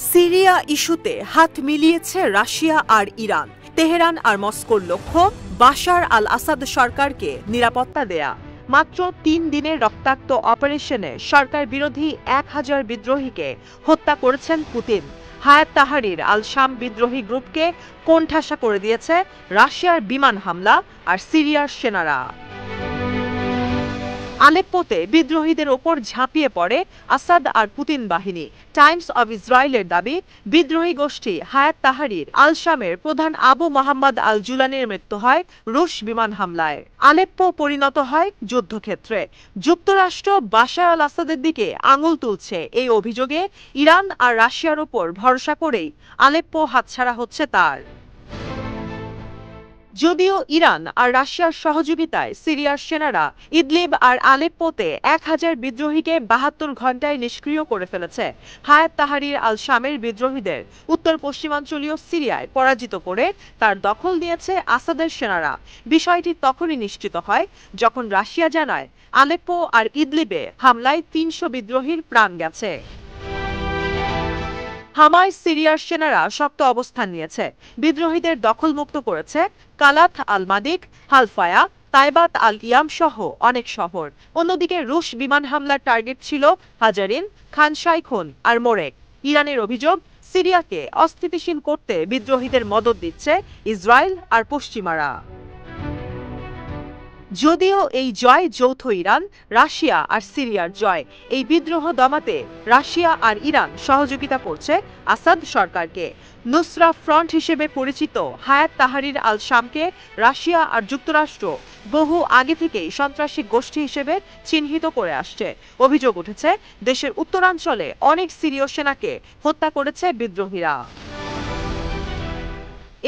Syria ইস্যুতে হাত মিলিয়েছে Russia আর Iran. Tehran আর মস্কোর লক্ষ্য বাশার আল আসাদ সরকারকে নিরাপত্তা দেয়া। মাত্র ৩ দিনের রক্তাক্ত অপারেশনে সরকার বিরোধী ১,০০০ বিদ্রোহীকে হত্যা করেছেন পুতিন। হায়াত তাহরির আল শাম বিদ্রোহী গ্রুপকে কোণঠাসা করে দিয়েছে রাশিয়ার বিমান হামলা আর সিরিয়ার সেনারা। আলেপ্পোতে বিদ্রোহীদের ওপর ঝাঁপিয়ে পড়ে আসাদ আর পুতিন বাহিনী। টাইমস অব ইসরায়েলের দাবি, বিদ্রোহী গোষ্ঠী হায়াত তাহরির আল শামের প্রধান আবু মোহাম্মদ আল জুলানির মৃত্যু হয় রুশ বিমান হামলায়। আলেপ্পো পরিণত হয় যুদ্ধক্ষেত্রে। যুক্তরাষ্ট্র বাশার আল আসাদের দিকে আঙুল তুলছে এই অভিযোগে ইরান আর রাশিয়ার ওপর ভরসা করেই আলেপ্পো হাতছাড়া হচ্ছে তার। যদিও ইরান আর রাশিয়ার সহযোগিতায় সিরিয়ার সেনারা ইদলিব আর আলেপ্পোতে ১,০০০ বিদ্রোহীকে ৭২ ঘণ্টায় নিষ্ক্রিয় করে ফেলেছে। হায়াত তাহরির আল শামের বিদ্রোহীদের উত্তর পশ্চিমাঞ্চলীয় সিরিয়ায় পরাজিত করে তার দখল নিয়েছে আসাদের সেনারা। বিষয়টি তখনই নিশ্চিত হয় যখন রাশিয়া জানায় আলেপ্পো আর ইদলিবে হামলায় ৩০০ বিদ্রোহীর প্রাণ গেছে। হামায় সিরিয়ার সেনারা শক্ত অবস্থান নিয়েছে, বিদ্রোহীদের দখলমুক্ত করেছে কালাত আল মাদিক, হালফায়া, তাইবাত আল ইয়াম সহ অনেক শহর। অন্যদিকে রুশ বিমান হামলার টার্গেট ছিল হাজারিন, খান শাইখুন আর মোরেক। ইরানের অভিযোগ, সিরিয়াকে অস্থিতিশীল করতে বিদ্রোহীদের মদদ দিচ্ছে ইসরায়েল আর পশ্চিমারা। যদিও এই জয় যৌথ ইরান, রাশিয়া আর সিরিয়ার জয়, এই বিদ্রোহ দমাতে রাশিয়া আর ইরান সহযোগিতা করছে আসাদ সরকারকে। নুসরা ফ্রন্ট হিসেবে পরিচিত হায়াত তাহরির আল শামকে রাশিয়া আর যুক্তরাষ্ট্র বহু আগে থেকেই সন্ত্রাসী গোষ্ঠী হিসেবে চিহ্নিত করে আসছে। অভিযোগ উঠেছে দেশের উত্তরাঞ্চলে অনেক সিরীয় সেনাকে হত্যা করেছে বিদ্রোহীরা।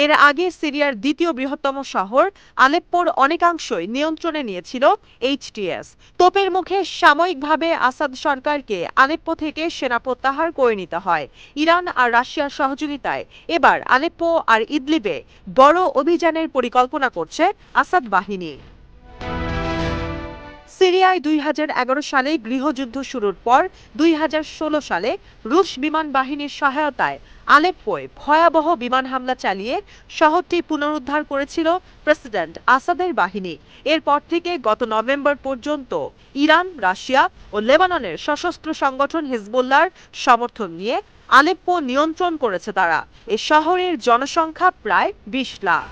এর আগে সিরিয়ার দ্বিতীয় বৃহত্তম শহর আলেপ্পোর অনেকাংশই নিয়ন্ত্রণে নিয়েছিল এইচটিএস। তোপের মুখে সাময়িকভাবে আসাদ সরকারকে আলেপ্পো থেকে সেনা প্রত্যাহার করে নিতে হয়। ইরান আর রাশিয়ার সহযোগিতায় এবার আলেপ্পো আর ইদলিবে বড় অভিযানের পরিকল্পনা করছে আসাদ বাহিনী। সিরিয়ায় ২০১১ সালে গৃহযুদ্ধ শুরুর পর ২০১৬ সালে রুশ বিমান বাহিনীর সহায়তায় আলেপ্পোয় ভয়াবহ বিমান হামলা চালিয়ে শহরটি পুনরুদ্ধার করেছিল প্রেসিডেন্ট আসাদের বাহিনী। এরপর থেকে গত নভেম্বর পর্যন্ত ইরান, রাশিয়া ও লেবাননের সশস্ত্র সংগঠন হিজবুল্লাহর সমর্থন নিয়ে আলেপ্পো নিয়ন্ত্রণ করেছে তারা। এ শহরের জনসংখ্যা প্রায় ২০ লাখ।